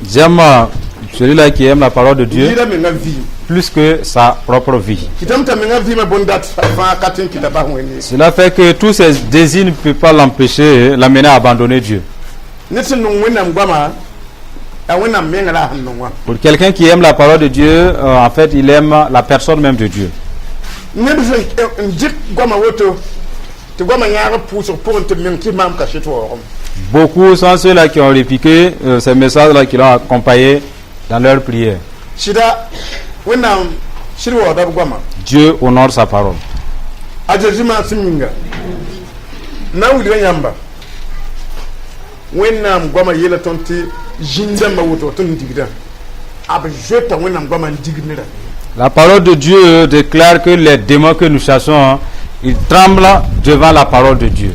J'aime celui-là qui aime la parole de Dieu plus que sa propre vie. Cela fait que tous ses désirs ne peuvent pas l'empêcher, l'amener à abandonner Dieu. Pour quelqu'un qui aime la parole de Dieu, en fait, il aime la personne même de Dieu. Beaucoup sont ceux-là qui ont répliqué ces messages-là qui l'ont accompagné dans leur prière. Dieu honore sa parole. La parole de Dieu déclare que les démons que nous chassons, ils tremblent devant la parole de Dieu.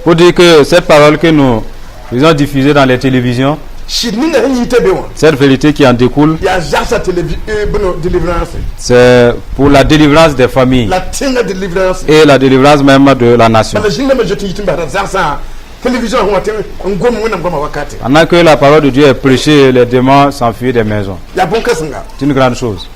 Pour dire que cette parole que nous faisons diffuser dans les télévisions, cette vérité qui en découle, c'est pour la délivrance des familles et la délivrance même de la nation. Pendant que la parole de Dieu est prêchée, les démons s'enfuient des maisons. C'est une grande chose.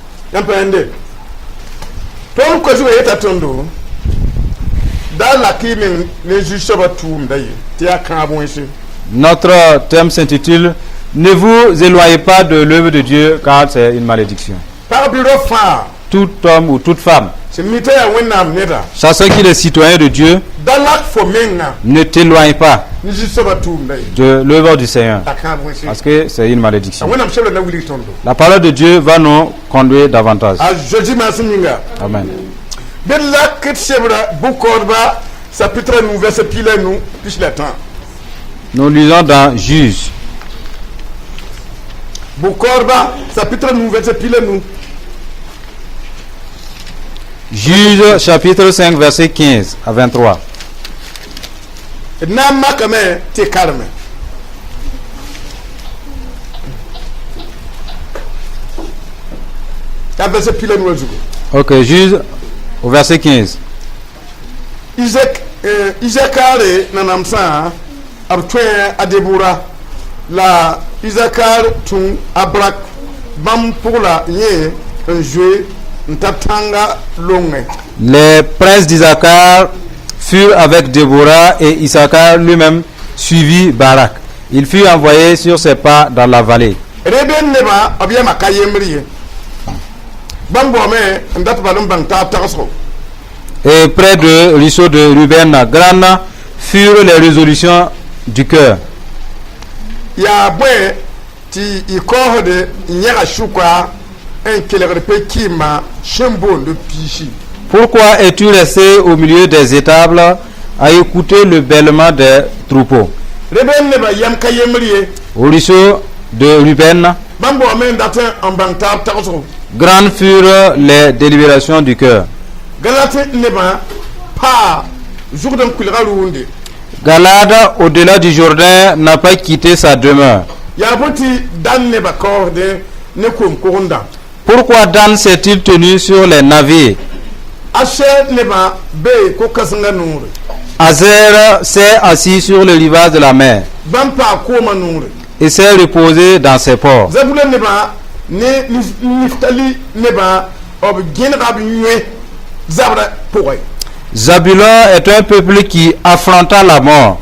Notre thème s'intitule « Ne vous éloignez pas de l'œuvre de Dieu car c'est une malédiction ». Tout homme ou toute femme, chacun qui est citoyen de Dieu, ne t'éloigne pas de l'œuvre du Seigneur parce que c'est une malédiction. La parole de Dieu va nous conduire davantage. Amen. Nous lisons dans Juge. Juge chapitre 5 verset 15 à 23. Ok, Juge au verset 15. Isakare nanamsa abtwe adebura la Isakar tun abrak bam pour la ye jouer ntatanga longue. Les princes d'Isaacar furent avec Déborah et Isaacar lui-même suivit Barak. Il fut envoyé sur ses pas dans la vallée. Reben neba abiyama kayemri bam bome ndat balum bang ta taso. Et près de ruisseau de Ruben, grandes furent les résolutions du cœur. Pourquoi es-tu resté au milieu des étables à écouter le bêlement des troupeaux? Au ruisseau de Ruben, grandes furent les délibérations du cœur. Galade, au-delà du Jourdain, n'a pas quitté sa demeure. Pourquoi Dan s'est-il tenu sur les navires? Azer s'est assis sur le rivage de la mer et s'est reposé dans ses ports. Zabulon est un peuple qui affronta la mort.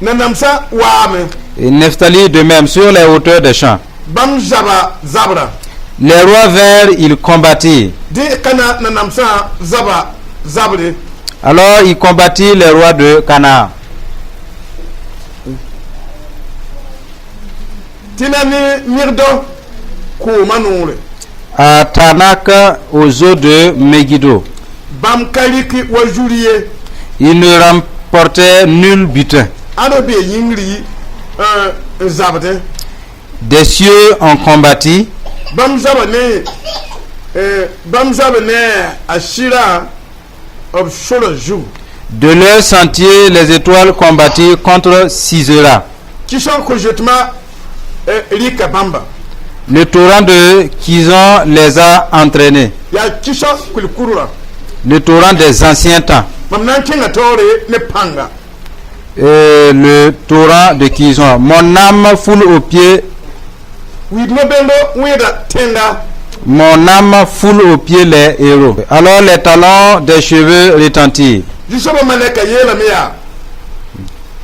Et Nephtali de même sur les hauteurs des champs. Les rois vinrent, ils combattirent. Alors il combattit les rois de Canaan. À Tanak, aux eaux de Megiddo. Il ne remportait nul butin. Des cieux ont combattu. De leur sentier, les étoiles combattirent contre Sisera. rika bamba. Le torrent de Kizon les a entraînés. Ya kisha kulkurura. Le torrent des anciens temps. Mamnan kinga tore ne panga. Le torrent de Kizon. Mon âme foule aux pieds. Oui, no bendo, oui da tenga. Mon âme foule aux pieds les héros. Alors les talons des cheveux retentissent. Jusaba maleka yela mea.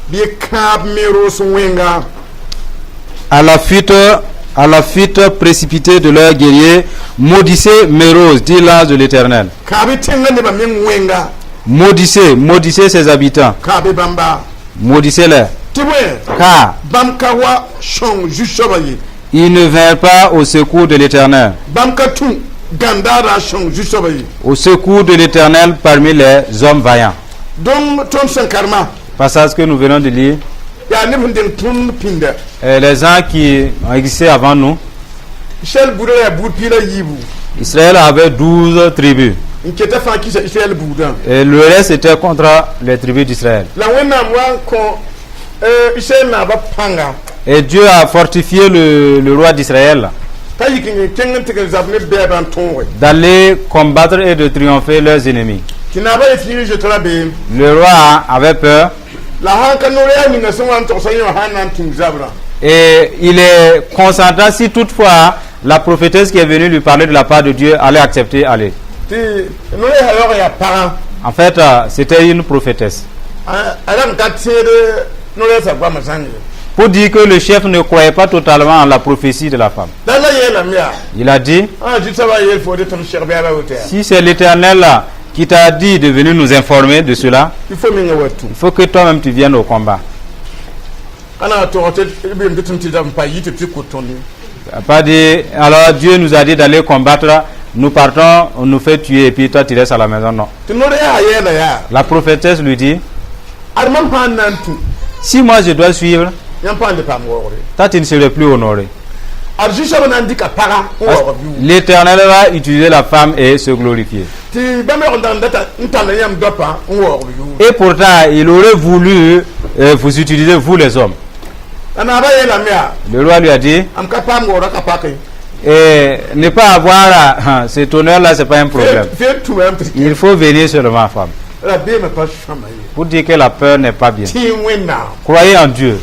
Bi kab mero wenga. À la fuite précipitée de leurs guerriers, maudissez mes roses, dit l'ange de l'Éternel. Kabi tenga ne ba men wenga. Maudissez ses habitants. Kabi bamba. Maudissez-les. Tibwe. Car Bamkawa shong jusaba yi. ils ne vinrent pas au secours de l'Éternel. Bamkatu gandara shong jusaba yi. Au secours de l'Éternel parmi les hommes vaillants. Donc ton sankarma. Passage que nous venons de lire. Ya ne vundeng tun pinda. Les gens qui ont existé avant nous, Ishel boudra boudpila yibu. Israël avait 12 tribus. Inketa fa kisa Ishel boudan. Et le reste était contre les tribus d'Israël. La wena mwa kon Ishel na ba panga. Et Dieu a fortifié le roi d'Israël d'aller combattre et de triompher leurs ennemis. Le roi avait peur. Et il est consentant si toutefois la prophétesse qui est venue lui parler de la part de Dieu allait accepter aller. En fait, c'était une prophétesse. Pour dire que le chef ne croyait pas totalement en la prophétie de la femme. Il a dit, si c'est l'Éternel là qui t'a dit de venir nous informer de cela, il faut que toi-même tu viennes au combat. Pas dit, alors Dieu nous a dit d'aller combattre, nous partons, on nous fait tuer et puis toi tu restes à la maison. Non. La prophétesse lui dit, si moi je dois suivre, toi tu ne serais plus honoré. L'Éternel va utiliser la femme et se glorifier. Et pourtant, il aurait voulu vous utiliser, vous les hommes. Le roi lui a dit, et ne pas avoir cet honneur-là, ce n'est pas un problème. Il faut venir seulement, femme. Pour dire que la peur n'est pas bien. Croyez en Dieu.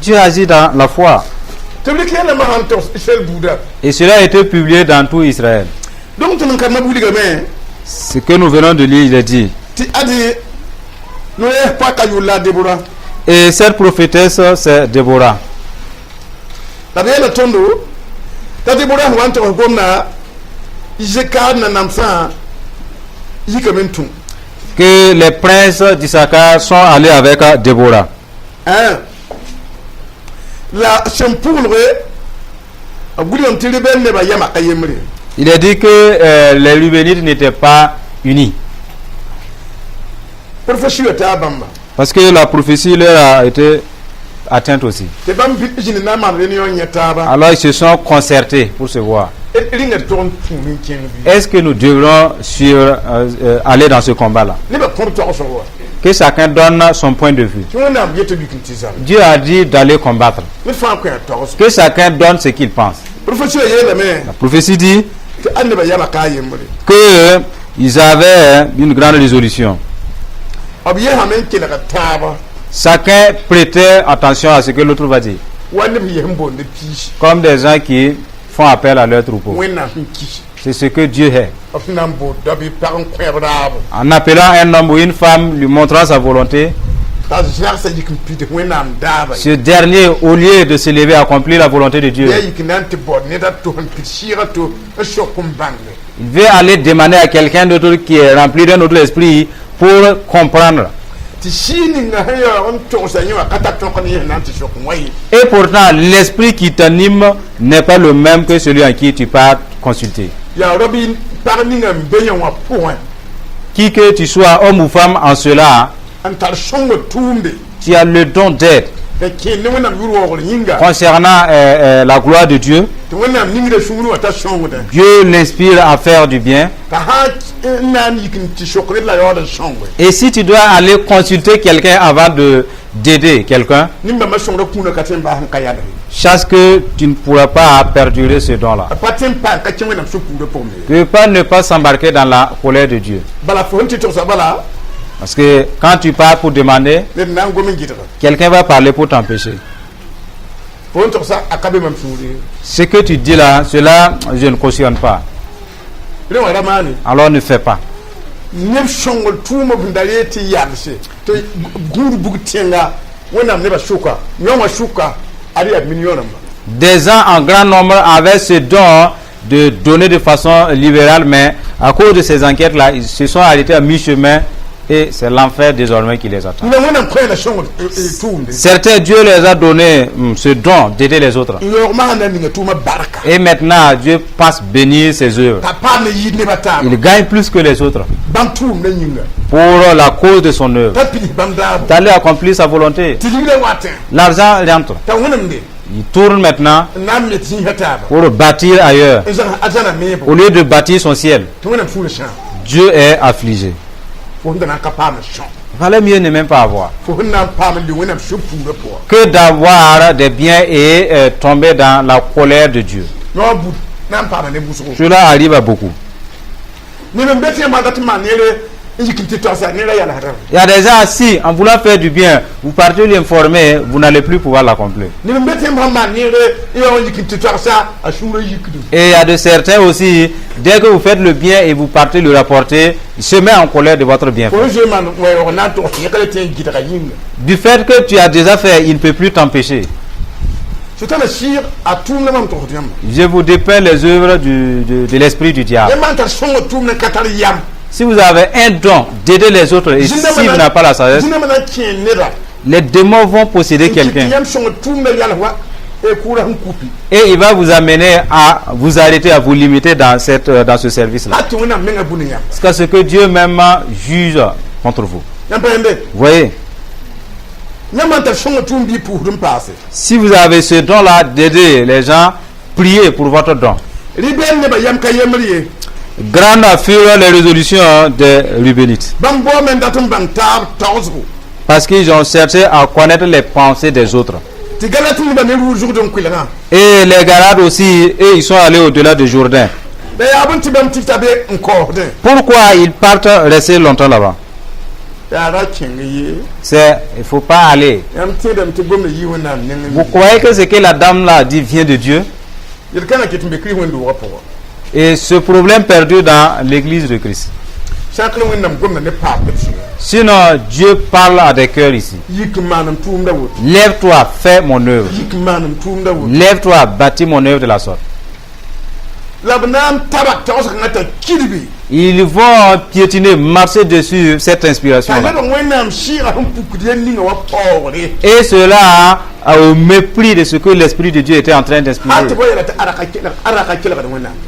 Dieu agit dans la foi. Et cela a été publié dans tout Israël. Ce que nous venons de lire, il est dit. Et cette prophétesse, c'est Déborah. Que les princes d'Issachar sont allés avec Déborah. Il est dit que les Rubénites n'étaient pas unis. Parce que la prophétie leur a été atteinte aussi. Alors ils se sont concertés pour se voir. Est-ce que nous devrons aller dans ce combat-là? Que chacun donne son point de vue. Dieu a dit d'aller combattre. Que chacun donne ce qu'il pense. La prophétie dit qu'ils avaient une grande résolution. Chacun prêtait attention à ce que l'autre va dire. Comme des gens qui font appel à leur troupeau. C'est ce que Dieu est. En appelant un homme ou une femme, lui montrant sa volonté, ce dernier, au lieu de se lever à accomplir la volonté de Dieu, il veut aller demander à quelqu'un d'autre qui est rempli d'un autre esprit pour comprendre. Et pourtant, l'esprit qui t'anime n'est pas le même que celui en qui tu pars consulter. Qui que tu sois, homme ou femme, en cela, tu as le don d'être. concernant la gloire de Dieu. Dieu l'inspire à faire du bien. Et si tu dois aller consulter quelqu'un avant d'aider quelqu'un, chasse que tu ne pourras pas perdurer ce don-là. Tu ne peux ne pas s'embarquer dans la colère de Dieu. Parce que quand tu pars pour demander, quelqu'un va parler pour t'empêcher. Ce que tu dis là, cela, je ne cautionne pas. Alors ne fais pas. Des gens en grand nombre avaient ce don de donner de façon libérale, mais à cause de ces enquêtes-là, ils se sont arrêtés à mi-chemin. Et c'est l'enfer désormais qui les attend. Certains, Dieu les a donné ce don d'aider les autres. Et maintenant, Dieu passe bénir ses œuvres. Il gagne plus que les autres. Pour la cause de son œuvre. D'aller accomplir sa volonté. L'argent rentre. Il tourne maintenant pour bâtir ailleurs. Au lieu de bâtir son ciel. Dieu est affligé. Il valait mieux ne même pas avoir que d'avoir des biens et tomber dans la colère de Dieu. Cela arrive à beaucoup. Il y a des gens assis, en voulant faire du bien, vous partez l'informer, vous n'allez plus pouvoir l'accomplir. Et il y a de certains aussi, dès que vous faites le bien et vous partez le rapporter, il se met en colère de votre bienfait. Du fait que tu as déjà fait, il ne peut plus t'empêcher. Je vous dépeins les œuvres de l'esprit du diable. Si vous avez un don d'aider les autres et si vous n'avez pas la sagesse, les démons vont posséder quelqu'un. Et il va vous amener à vous arrêter, à vous limiter dans ce service-là. C'est ce que Dieu même juge contre vous. Vous voyez? Si vous avez ce don-là d'aider les gens, priez pour votre don. Grandes furent les résolutions des Rubénites. Parce qu'ils ont cherché à connaître les pensées des autres. Et les Galades aussi, ils sont allés au-delà du Jourdain. Pourquoi ils partent rester longtemps là-bas? Il ne faut pas aller. Vous croyez que ce que la dame là dit vient de Dieu? Et ce problème perdu dans l'église de Christ. Sinon, Dieu parle à des cœurs ici. Lève-toi, fais mon œuvre. Lève-toi, bâtis mon œuvre de la sorte. Ils vont piétiner, marcher dessus cette inspiration-là. Et cela au mépris de ce que l'Esprit de Dieu était en train d'inspirer.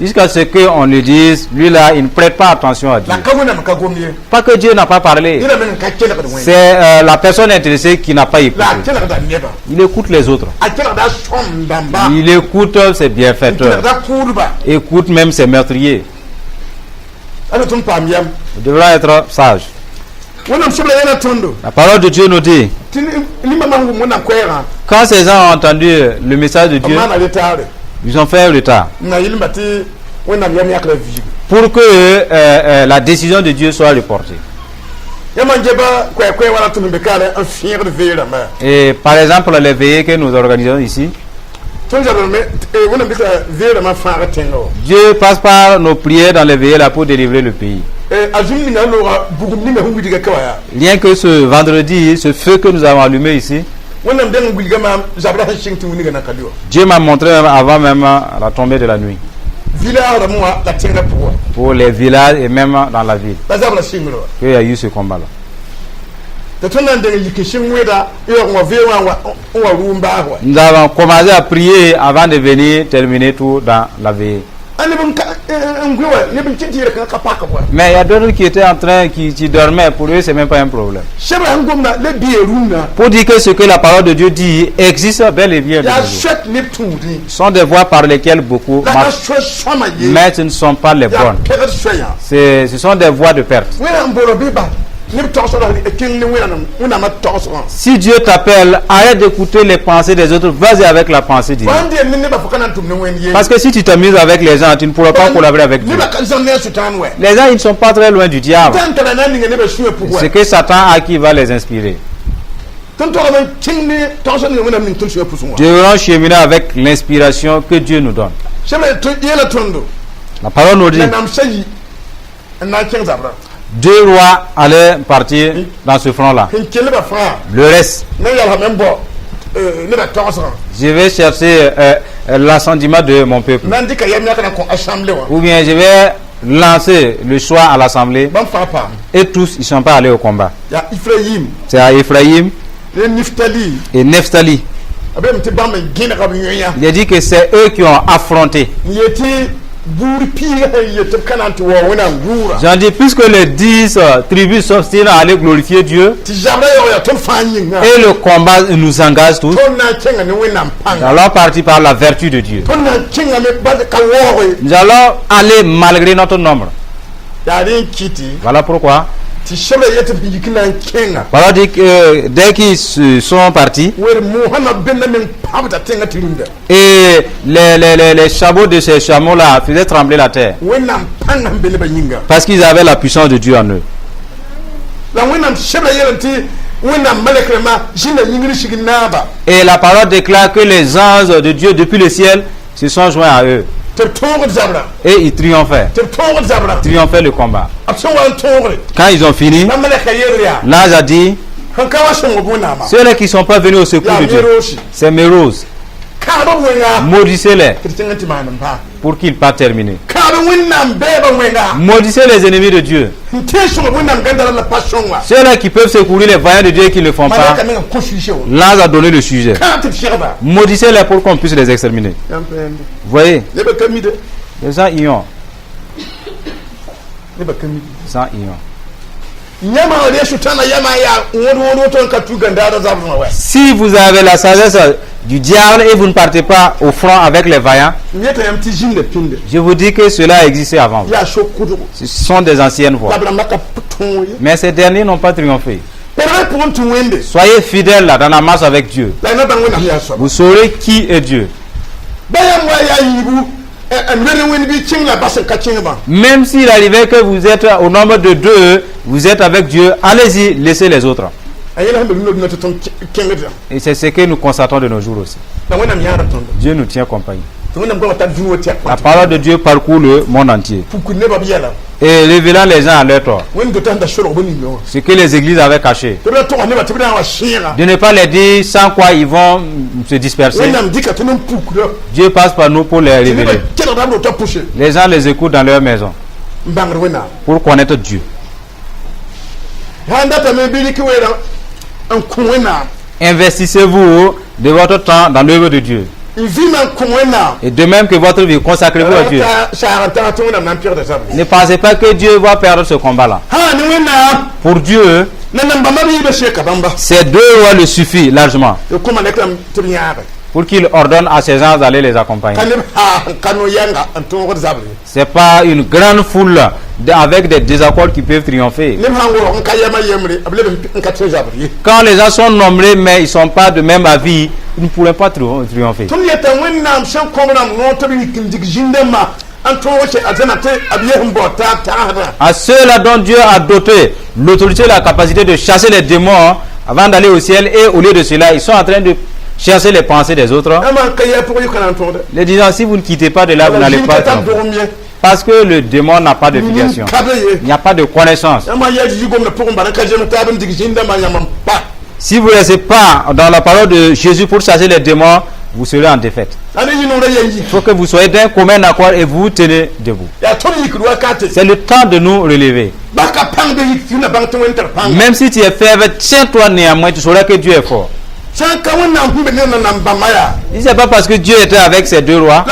Jusqu'à ce qu'on lui dise, lui là, il ne prête pas attention à Dieu. Pas que Dieu n'a pas parlé. C'est la personne intéressée qui n'a pas écouté. Il écoute les autres. Il écoute ses bienfaiteurs. Écoute même ses meurtriers. Nous devrons être sages. La parole de Dieu nous dit, quand ces gens ont entendu le message de Dieu, ils ont fait un retard pour que la décision de Dieu soit reportée. Et par exemple, les veillées que nous organisons ici, Dieu passe par nos prières dans les veillées là pour délivrer le pays. Rien que ce vendredi, ce feu que nous avons allumé ici, Dieu m'a montré avant même la tombée de la nuit. Pour les villages et même dans la ville, qu'il y a eu ce combat-là. Nous avons commencé à prier avant de venir terminer tout dans la veillée. Mais il y a d'autres qui étaient en train, qui dormaient. Pour eux, c'est même pas un problème. Pour dire que ce que la parole de Dieu dit existe bel et bien. Ce sont des voies par lesquelles beaucoup marchent, mais ce ne sont pas les bonnes. Ce sont des voies de perte. Si Dieu t'appelle, arrête d'écouter les pensées des autres, vas-y avec la pensée divine. Parce que si tu t'amuses avec les gens, tu ne pourras pas collaborer avec Dieu. Les gens, ils ne sont pas très loin du diable. C'est que Satan a qui va les inspirer. Devront cheminer avec l'inspiration que Dieu nous donne. La parole nous dit 2 rois allaient partir dans ce front-là. Le reste, je vais chercher l'assentiment de mon peuple. Ou bien je vais lancer le choix à l'assemblée. Et tous, ils ne sont pas allés au combat. C'est à Ephraïm et Nephtali. Il a dit que c'est eux qui ont affronté. J'en dis, puisque les 10 tribus s'obstinent à aller glorifier Dieu, et le combat nous engage tous, nous allons partir par la vertu de Dieu. Nous allons aller malgré notre nombre. Voilà pourquoi voilà, dit que dès qu'ils sont partis, et les chameaux de ces chameaux-là faisaient trembler la terre, parce qu'ils avaient la puissance de Dieu en eux. Et la parole déclare que les anges de Dieu depuis le ciel se sont joints à eux. Et ils triomphaient. Triomphaient le combat. Quand ils ont fini, l'ange a dit, ceux-là qui ne sont pas venus au secours de Dieu, c'est mes roses. Maudissez-les pour qu'ils pas terminer. Maudissez les ennemis de Dieu. Ceux-là qui peuvent secourir les vaillants de Dieu et qui ne le font pas, l'ange a donné le sujet. Maudissez-les pour qu'on puisse les exterminer. Vous voyez, les gens y ont. Les gens y ont. Si vous avez la sagesse du diable et vous ne partez pas au front avec les vaillants, je vous dis que cela a existé avant vous. Ce sont des anciennes voies. Mais ces derniers n'ont pas triomphé. Soyez fidèles là, dans la marche avec Dieu. Vous saurez qui est Dieu. Même s'il arrivait que vous êtes au nombre de 2, vous êtes avec Dieu, allez-y, laissez les autres. Et c'est ce que nous constatons de nos jours aussi. Dieu nous tient compagnie. La parole de Dieu parcourt le monde entier et révélant les gens à leur tort. Ce que les églises avaient caché, de ne pas les dire sans quoi ils vont se disperser. Dieu passe par nous pour les révéler. Les gens les écoutent dans leur maison pour connaître Dieu. Investissez-vous de votre temps dans l'œuvre de Dieu. Et de même que votre vie, consacrez-vous à Dieu. Ne pensez pas que Dieu va perdre ce combat-là. Pour Dieu, ces 2 rois le suffit largement pour qu'il ordonne à ses gens d'aller les accompagner. Ce n'est pas une grande foule avec des désaccords qui peuvent triompher. Quand les gens sont nombreux mais ils ne sont pas de même avis, ils ne pourraient pas triompher. À ceux-là dont Dieu a doté l'autorité et la capacité de chasser les démons avant d'aller au ciel, et au lieu de cela, ils sont en train de chercher les pensées des autres. Les disant, si vous ne quittez pas de là, vous n'allez pas triompher. Parce que le démon n'a pas de filiation. Il n'y a pas de connaissance. Si vous ne restez pas dans la parole de Jésus pour chasser les démons, vous serez en défaite. Il faut que vous soyez d'un commun accord et vous tenez debout. C'est le temps de nous relever. Même si tu es faible, tiens-toi néanmoins, tu sauras que Dieu est fort. C'est pas parce que Dieu était avec ses deux rois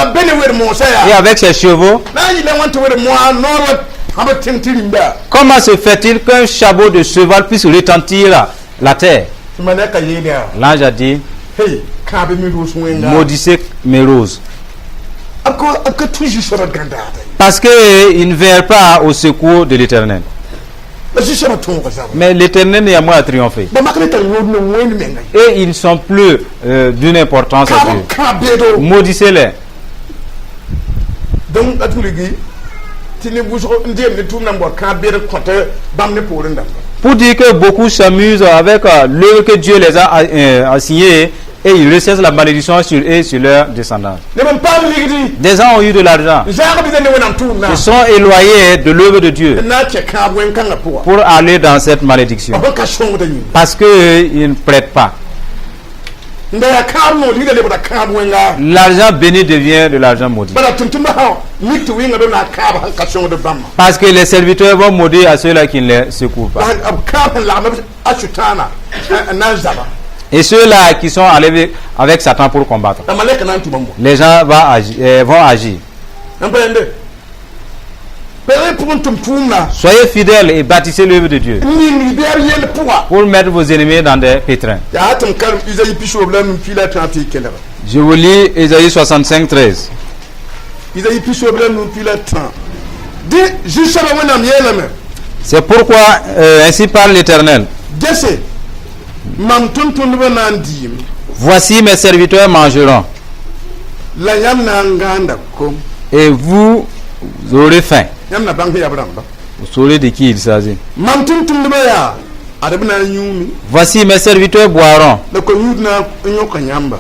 et avec ses chevaux. Comment se fait-il qu'un chabot de cheval puisse retentir la terre? L'ange a dit, maudissez mes roses. Parce qu'ils ne vinrent pas au secours de l'Éternel. Mais l'Éternel n'est à moi à triompher. Et ils ne sont plus d'une importance à Dieu. Maudissez-les. Pour dire que beaucoup s'amusent avec l'œuvre que Dieu les a assignée et ils recherchent la malédiction sur eux et sur leurs descendants. Des gens ont eu de l'argent. Ils sont éloignés de l'œuvre de Dieu pour aller dans cette malédiction. Parce qu'ils ne prêtent pas. L'argent béni devient de l'argent maudit. Parce que les serviteurs vont maudire à ceux-là qui ne les secourent pas. Et ceux-là qui sont allés avec Satan pour combattre, les gens vont agir. Soyez fidèles et bâtissez l'œuvre de Dieu pour mettre vos ennemis dans des pétrins. Je vous lis Ésaïe 65, 13. C'est pourquoi ainsi parle l'Éternel. Voici mes serviteurs mangeront et vous aurez faim. Vous saurez de qui il s'agit. Voici mes serviteurs boiront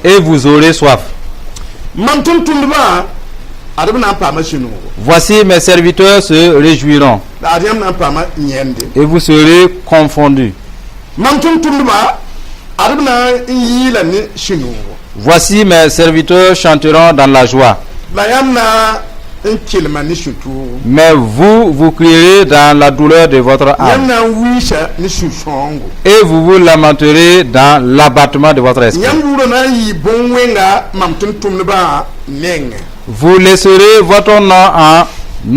et vous aurez soif. Voici mes serviteurs se réjouiront et vous serez confondus. Voici mes serviteurs chanteront dans la joie. Mais vous crierez dans la douleur de votre âme. Et vous vous lamenterez dans l'abattement de votre esprit. Vous laisserez votre nom en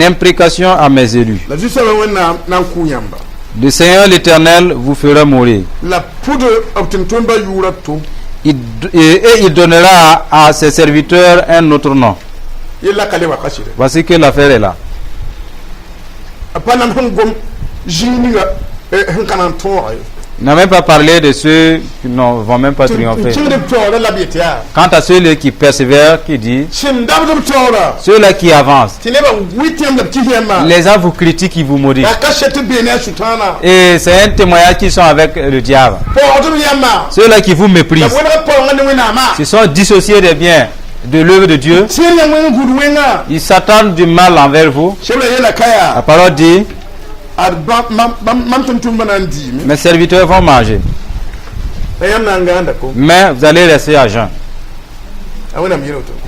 imprécation à mes élus. Le Seigneur l'Éternel vous fera mourir. Et il donnera à ses serviteurs un autre nom. Voici que l'affaire est là. Il n'a même pas parlé de ceux qui ne vont même pas triompher. Quant à ceux qui persévèrent, qui dit, ceux-là qui avancent, les gens vous critiquent, ils vous maudissent. Et c'est un témoignage qu'ils sont avec le diable. Ceux-là qui vous méprisent, se sont dissociés des biens de l'œuvre de Dieu. Ils s'attendent du mal envers vous. La parole dit, mes serviteurs vont manger, mais vous allez rester à jeun.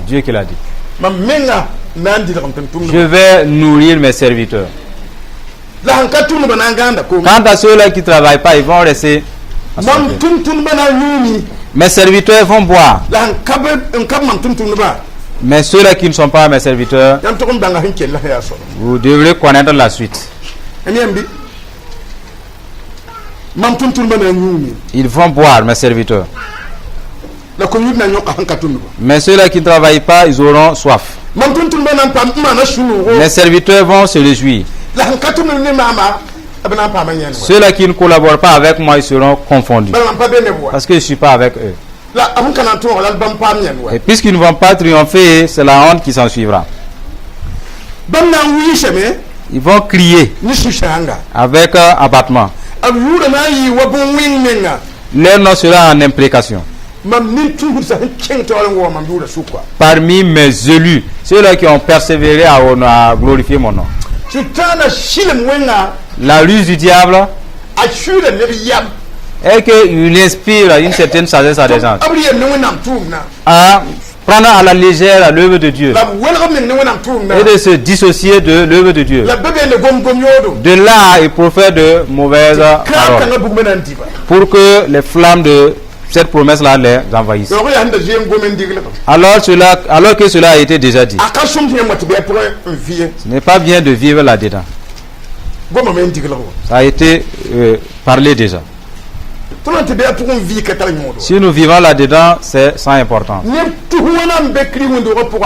Dieu qui l'a dit. Je vais nourrir mes serviteurs. Quant à ceux-là qui ne travaillent pas, ils vont rester. Mes serviteurs vont boire. Mais ceux-là qui ne sont pas mes serviteurs, vous devrez connaître la suite. Ils vont boire, mes serviteurs. Mais ceux-là qui ne travaillent pas, ils auront soif. Mes serviteurs vont se réjouir. Ceux-là qui ne collaborent pas avec moi, ils seront confondus. Parce que je ne suis pas avec eux. Et puisqu'ils ne vont pas triompher, c'est la honte qui s'en suivra. Ils vont crier avec abattement. Leur nom sera en imprécation. Parmi mes élus, ceux-là qui ont persévéré à glorifier mon nom. La ruse du diable est qu'il inspire une certaine sagesse à des gens à prendre à la légère l'œuvre de Dieu et de se dissocier de l'œuvre de Dieu. De là, il profère de mauvaises paroles pour que les flammes de cette promesse-là les envahisse. donc ya nda jiem gomen digle Alors que cela a été déjà dit, akasum te mo te be pour un vie ce n'est pas bien de vivre là-dedans. gomo men digle ko Ça a été parlé déjà. to te be pour un vie ka tal nyodo Si nous vivons là-dedans, c'est sans importance. ni tu wona mbekri wondo ko pour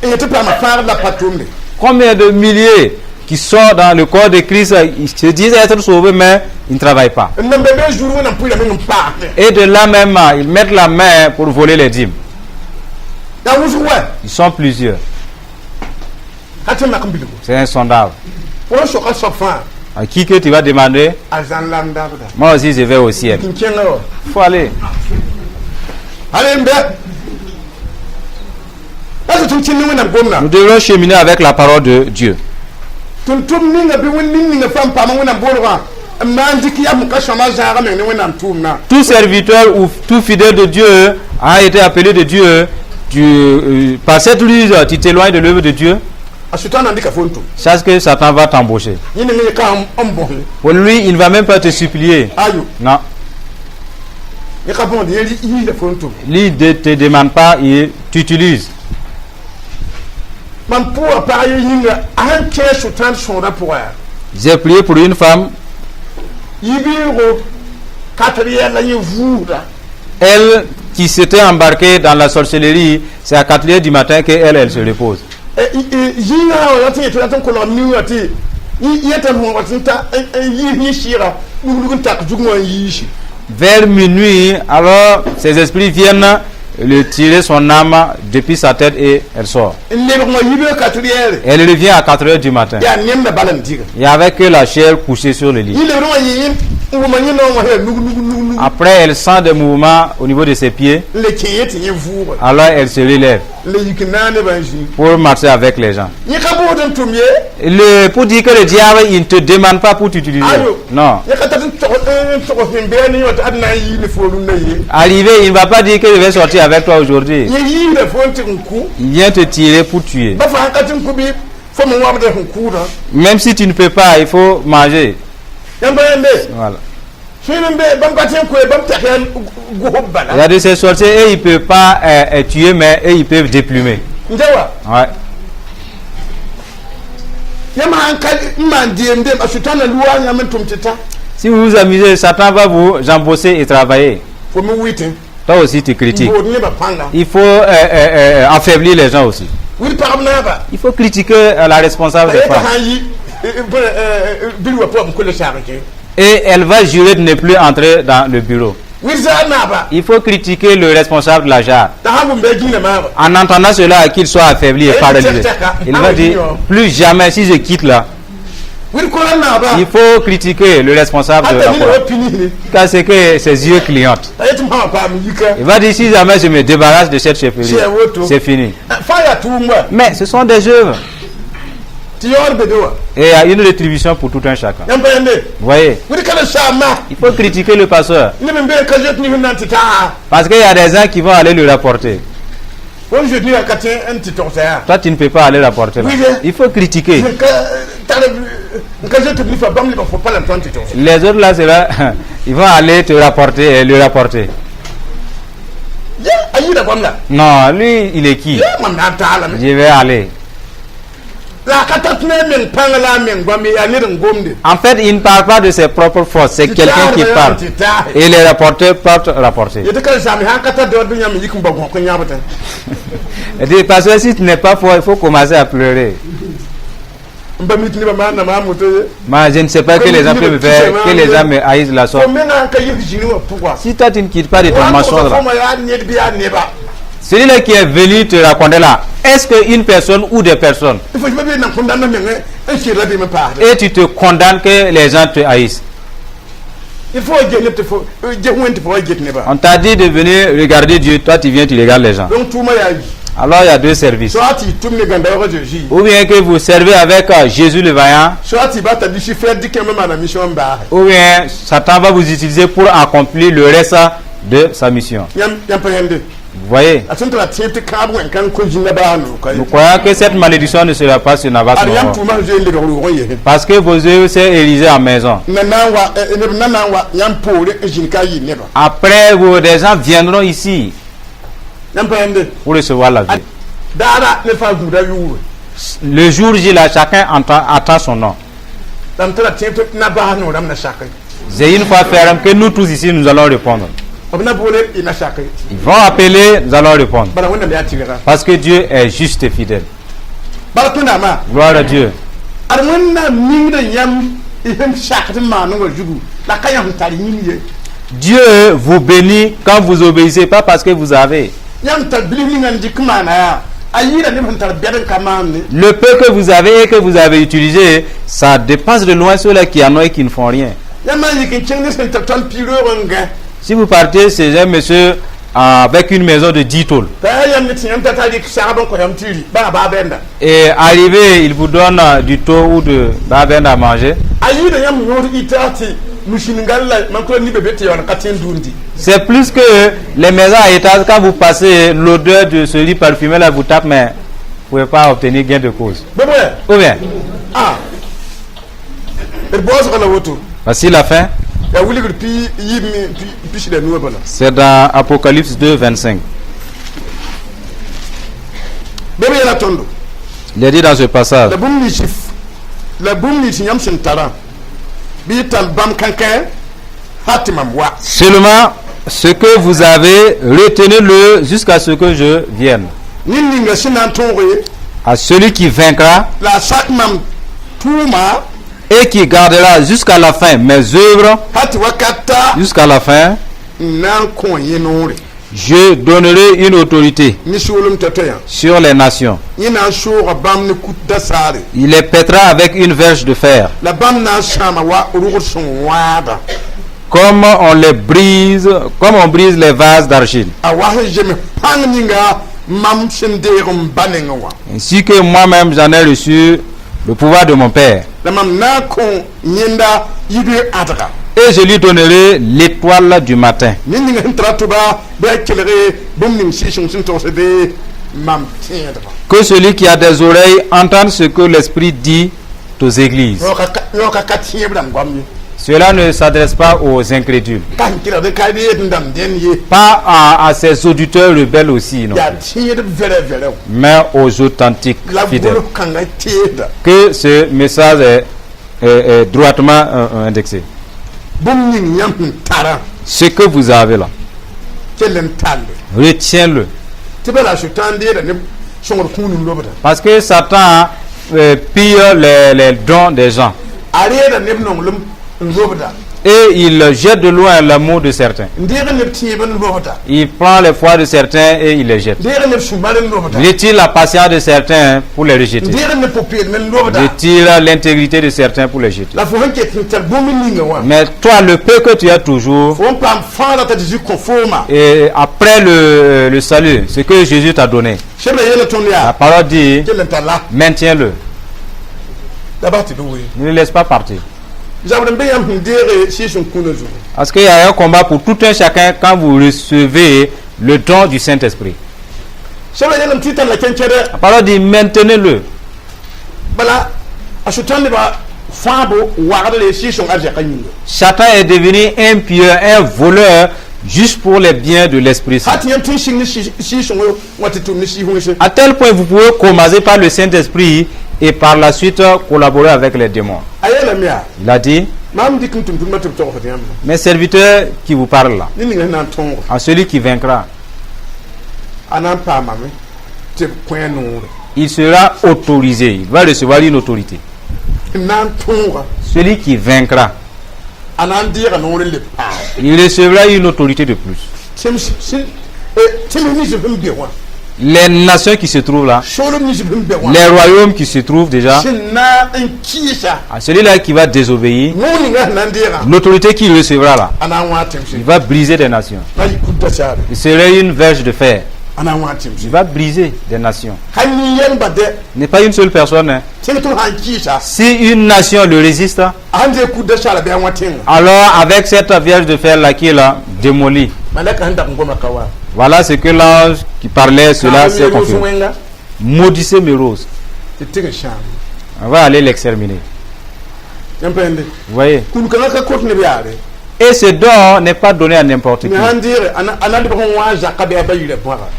et te pas ma faire la patombe. Combien de milliers qui sont dans le corps de Christ, ils se disent être sauvés, mais ils ne travaillent pas. Et de là même, ils mettent la main pour voler les dîmes. Ils sont plusieurs. C'est insondable. À qui que tu vas demander? Moi aussi, je vais au ciel. Il faut aller. Nous devons cheminer avec la parole de Dieu. Tout serviteur ou tout fidèle de Dieu a été appelé de Dieu. Par cette ruse, tu t'éloignes de l'œuvre de Dieu. Sache que Satan va t'embaucher. Pour lui, il ne va même pas te supplier. Non. Lui, il ne te demande pas, il t'utilise. J'ai prié pour une femme. Elle qui s'était embarquée dans la sorcellerie, c'est à 4 heures du matin qu'elle se repose. Vers minuit, alors ses esprits viennent le tirer son âme depuis sa tête et elle sort. Elle revient à 4 heures du matin. Il n'y avait que la chair couchée sur le lit. Après, elle sent des mouvements au niveau de ses pieds. Alors, elle se relève pour marcher avec les gens. Pour dire que le diable, il ne te demande pas pour t'utiliser. Non. Arrivé, il ne va pas dire que je vais sortir avec toi aujourd'hui. Il vient te tirer pour tuer. Même si tu ne peux pas, il faut manger. Voilà. Il y a de ces sorciers et ils ne peuvent pas tuer, mais ils peuvent déplumer. Ouais. Si vous vous amusez, Satan va vous embosser et travailler. Toi aussi tu critiques. Il faut affaiblir les gens aussi. Il faut critiquer la responsable des femmes. Et elle va jurer de ne plus entrer dans le bureau. Il faut critiquer le responsable de la jarre. En entendant cela, qu'il soit affaibli et paralysé. Il va dire, plus jamais si je quitte là. Il faut critiquer le responsable de la foi. Car c'est que ses yeux clignotent. Il va dire, si jamais je me débarrasse de cette chefferie, c'est fini. Mais ce sont des œuvres. Et il y a une rétribution pour tout un chacun. Vous voyez? Il faut critiquer le pasteur. Parce qu'il y a des gens qui vont aller le rapporter. Toi, tu ne peux pas aller rapporter là. Il faut critiquer. Les autres là, c'est là, ils vont aller te rapporter et le rapporter. Non, lui, il est qui? Je vais aller. En fait, il ne parle pas de ses propres forces, c'est quelqu'un qui parle. Et les rapporteurs peuvent rapporter. Il dit, parce que si tu n'es pas fort, il faut commencer à pleurer. Mais je ne sais pas que les gens peuvent faire, que les gens me haïssent la sorte. Si toi tu ne quittes pas de ton mensonge là, celui-là qui est venu te raconter là, est-ce qu'une personne ou des personnes, et tu te condamnes que les gens te haïssent? On t'a dit de venir regarder Dieu, toi tu viens, tu regardes les gens. Alors il y a deux services. Ou bien que vous servez avec Jésus le vaillant, ou bien Satan va vous utiliser pour accomplir le reste de sa mission. Vous voyez? Nous croyons que cette malédiction ne sera pas sur Nabas. Parce que vos yeux s'est érigé en maison. Après, des gens viendront ici pour recevoir la vie. Le jour J, là, chacun attend son nom. J'ai une fois ferme que nous tous ici, nous allons répondre. Ils vont appeler, nous allons répondre. Parce que Dieu est juste et fidèle. Gloire à Dieu. Dieu vous bénit quand vous obéissez, pas parce que vous avez. Le peu que vous avez et que vous avez utilisé, ça dépasse de loin ceux-là qui en ont et qui ne font rien. Si vous partez chez un monsieur avec une maison de 10 tôles et arrivé, il vous donne du taux ou de babende à manger, c'est plus que les maisons à étage. Quand vous passez, l'odeur de ce lit parfumé là vous tape, mais vous ne pouvez pas obtenir gain de cause. Ou bien voici la fin. C'est dans Apocalypse 2, 25. Il est dit dans ce passage. Seulement ce que vous avez, retenez-le jusqu'à ce que je vienne. À celui qui vaincra et qui gardera jusqu'à la fin mes œuvres, jusqu'à la fin, je donnerai une autorité sur les nations. Il les pètera avec une verge de fer, comme on brise les vases d'argile. Ainsi que moi-même j'en ai reçu le pouvoir de mon Père. Et je lui donnerai l'étoile du matin. Que celui qui a des oreilles entende ce que l'Esprit dit aux églises. Cela ne s'adresse pas aux incrédules, pas à ces auditeurs rebelles aussi, non, mais aux authentiques fidèles. Que ce message est droitement indexé. Ce que vous avez là, retiens-le. Parce que Satan pille les dons des gens. Et il jette de loin l'amour de certains. Il prend les foi de certains et il les jette. Il retire la patience de certains pour les rejeter. Il retire l'intégrité de certains pour les jeter. Mais toi, le peu que tu as toujours, et après le salut, ce que Jésus t'a donné, la parole dit, maintiens-le. Ne le laisse pas partir. Parce qu'il y a un combat pour tout un chacun quand vous recevez le don du Saint-Esprit. La parole dit maintenez-le. Satan est devenu un pilleur, un voleur juste pour les biens de l'Esprit Saint. À tel point vous pouvez commencer par le Saint-Esprit et par la suite collaborer avec les démons. Il a dit, mes serviteurs qui vous parlent là, à celui qui vaincra, il sera autorisé, il va recevoir une autorité. Celui qui vaincra, il recevra une autorité de plus. Les nations qui se trouvent là, les royaumes qui se trouvent déjà, à celui-là qui va désobéir, l'autorité qu'il recevra là, il va briser des nations. Il serait une verge de fer. Il va briser des nations. Il n'est pas une seule personne. Hein. Si une nation le résiste, alors avec cette verge de fer là qui est là, démolie, Voilà ce que l'ange qui parlait, cela s'est confirmé. Maudissez mes roses. On va aller l'exterminer. Vous voyez? Et ce don n'est pas donné à n'importe qui.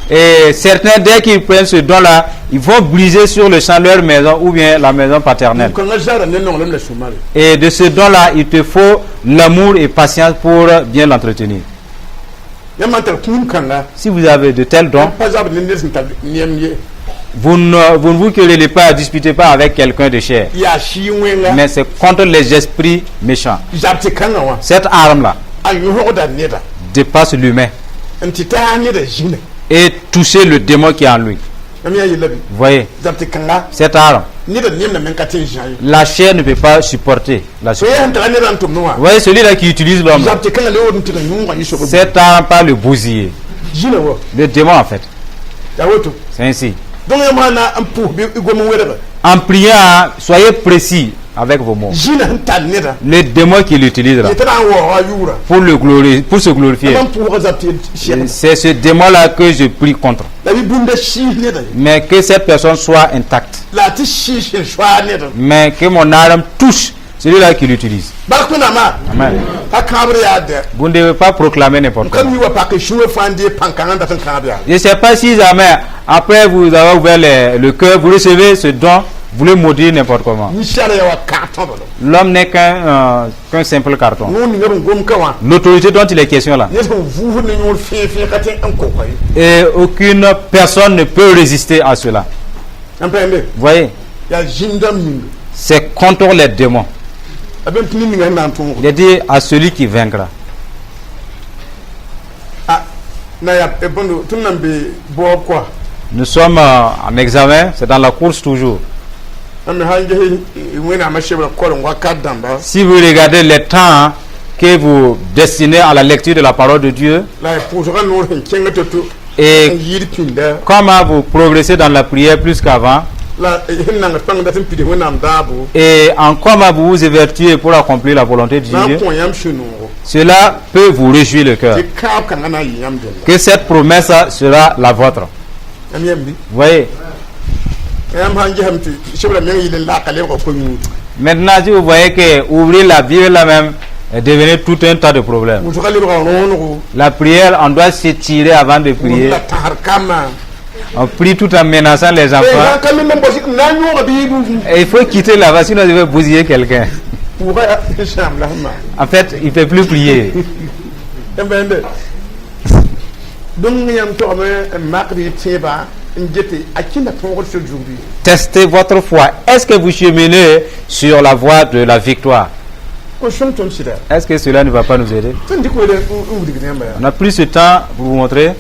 Et certains, dès qu'ils prennent ce don-là, ils vont briser sur le champ de leur maison ou bien la maison paternelle. Et de ce don-là, il te faut l'amour et patience pour bien l'entretenir. Si vous avez de tels dons, vous ne vous querellez pas, disputez pas avec quelqu'un de chair. Mais c'est contre les esprits méchants. Cette arme-là dépasse l'humain et toucher le démon qui est en lui. Vous voyez, cette arme, la chair ne peut pas supporter la chair. Vous voyez, celui-là qui utilise l'homme, cette arme pas le bousiller. Le démon en fait. C'est ainsi. En priant, soyez précis avec vos mots. Le démon qui l'utilise là, pour se glorifier, c'est ce démon-là que je prie contre. Mais que cette personne soit intacte. Mais que mon arme touche celui-là qui l'utilise. Amen. Vous ne devez pas proclamer n'importe quoi. Je ne sais pas si jamais, après vous avez ouvert le cœur, vous recevez ce don, vous le maudire n'importe comment. L'homme n'est qu'un simple carton. L'autorité dont il est question là. Et aucune personne ne peut résister à cela. Vous voyez? C'est contre les démons. Il a dit à celui qui vaincra. Nous sommes en examen, c'est dans la course toujours. Si vous regardez les temps que vous destinez à la lecture de la parole de Dieu, et comment vous progressez dans la prière plus qu'avant, et en comment vous vous évertuez pour accomplir la volonté de Dieu, cela peut vous réjouir le cœur. Que cette promesse sera la vôtre. Vous voyez? Maintenant, si vous voyez que ouvrir la Bible là même est devenu tout un tas de problèmes. La prière, on doit s'étirer avant de prier. On prie tout en menaçant les enfants. Et il faut quitter là-bas, sinon je vais bousiller quelqu'un. En fait, il ne peut plus prier. Testez votre foi. Est-ce que vous cheminez sur la voie de la victoire? Est-ce que cela ne va pas nous aider? On a plus de temps pour vous montrer.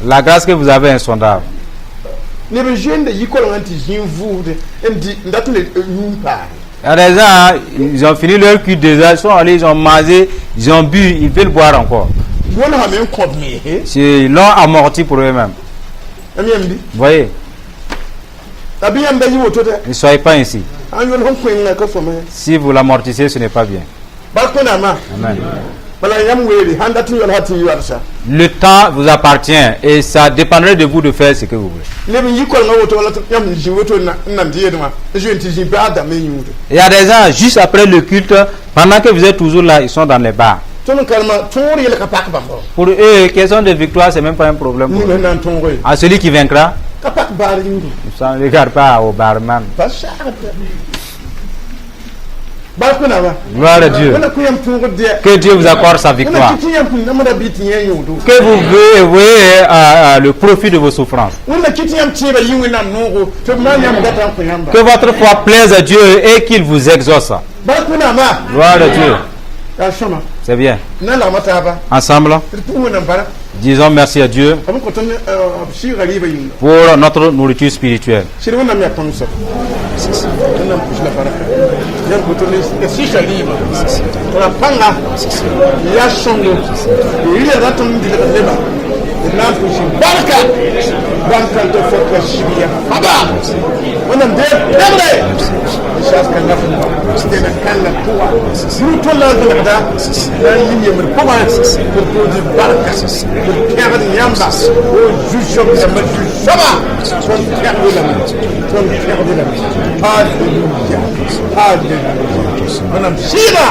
La grâce que vous avez est insondable. Il y a des gens, ils ont fini leur culte déjà, ils sont allés, ils ont mangé, ils ont bu, ils veulent boire encore. Ils l'ont amorti pour eux-mêmes. Vous voyez? Ne soyez pas ainsi. Si vous l'amortissez, ce n'est pas bien. Amen. Le temps vous appartient et ça dépendrait de vous de faire ce que vous voulez. Il y a des gens, juste après le culte, pendant que vous êtes toujours là, ils sont dans les bars. Pour eux, question de victoire, c'est même pas un problème. À celui qui vaincra, ça ne regarde pas au barman. Gloire à Dieu. Que Dieu vous accorde sa victoire. Que vous voyez le profit de vos souffrances. Que votre foi plaise à Dieu et qu'il vous exauce. Gloire à Dieu. C'est bien. Ensemble, disons merci à Dieu pour notre nourriture spirituelle. wannan da damre shas kan na da kala tuwa ruto la da da yin yamar kuma ko di barka ko kiyar yamba ko jusho da maju sama son kiyar da mu son kiyar da mu hallelujah hallelujah wannan shida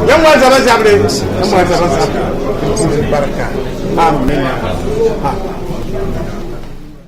yan wa zaba jabre yan wa zaba barka amen.